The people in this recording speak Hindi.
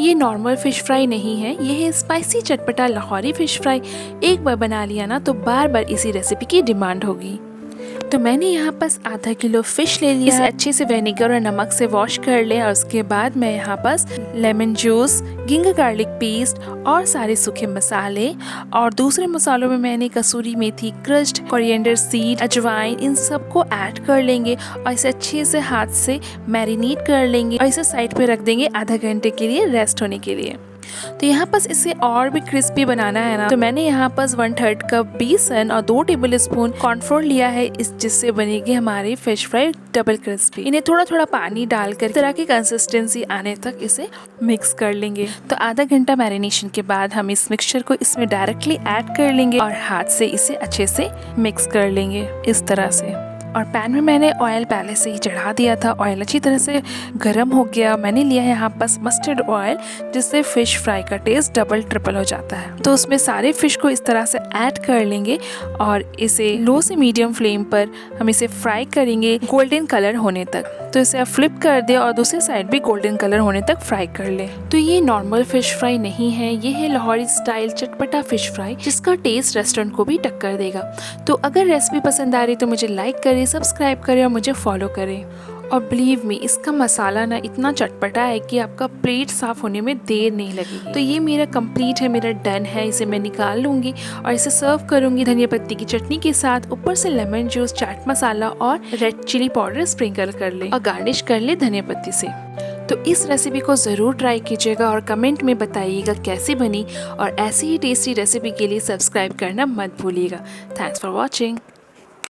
ये नॉर्मल फ़िश फ्राई नहीं है, ये है स्पाइसी चटपटा लाहौरी फ़िश फ्राई। एक बार बना लिया ना तो बार बार इसी रेसिपी की डिमांड होगी। तो मैंने यहाँ पास आधा किलो फ़िश ले लिया है। अच्छे से विनेगर और नमक से वॉश कर लें और उसके बाद मैं यहाँ पास lemon juice, ginger garlic paste और सारे सूखे मसाले और दूसरे मसालों में मैंने कसूरी मेथी, क्रश्ड कोरिएंडर सीड, अजवाइन, इन सबको ऐड कर लेंगे और इसे अच्छे से हाथ से मैरिनेट कर लेंगे और इसे साइड पे रख देंगे आधा घंटे के लिए रेस्ट होने के लिए। तो यहाँ पास इसे और भी क्रिस्पी बनाना है ना, तो मैंने यहाँ पास 1/3 कप बेसन और 2 टेबलस्पून कॉर्नफ्लोर लिया है, इस जिससे बनेगी हमारी फिश फ्राई डबल क्रिस्पी। इन्हें थोड़ा थोड़ा पानी डालकर इस तरह की कंसिस्टेंसी आने तक इसे मिक्स कर लेंगे। तो आधा घंटा मैरिनेशन के बाद हम इस मिक्सचर को इसमें डायरेक्टली ऐड कर लेंगे और हाथ से इसे अच्छे से मिक्स कर लेंगे इस तरह से। और पैन में मैंने ऑयल पहले से ही चढ़ा दिया था। ऑयल अच्छी तरह से गर्म हो गया। मैंने लिया है यहाँ पास मस्टर्ड ऑयल, जिससे फ़िश फ्राई का टेस्ट डबल ट्रिपल हो जाता है। तो उसमें सारे फ़िश को इस तरह से ऐड कर लेंगे और इसे लो से मीडियम फ्लेम पर हम इसे फ्राई करेंगे गोल्डन कलर होने तक। तो इसे आप फ्लिप कर दे और दूसरी साइड भी गोल्डन कलर होने तक फ्राई कर ले। तो ये नॉर्मल फ़िश फ्राई नहीं है, ये है लाहौरी स्टाइल चटपटा फ़िश फ्राई, जिसका टेस्ट रेस्टोरेंट को भी टक्कर देगा। तो अगर रेसिपी पसंद आ रही तो मुझे लाइक करें, सब्सक्राइब करें और मुझे फॉलो करें। और बिलीव मी, इसका मसाला ना इतना चटपटा है कि आपका प्लेट साफ होने में देर नहीं लगेगी। तो ये मेरा कंप्लीट है, मेरा डन है। इसे मैं निकाल लूँगी और इसे सर्व करूँगी धनिया पत्ती की चटनी के साथ। ऊपर से लेमन जूस, चाट मसाला और रेड चिली पाउडर स्प्रिंकल कर ले और गार्निश कर ले धनिया पत्ती से। तो इस रेसिपी को ज़रूर ट्राई कीजिएगा और कमेंट में बताइएगा कैसी बनी। और ऐसी ही टेस्टी रेसिपी के लिए सब्सक्राइब करना मत भूलिएगा। Thanks for watching.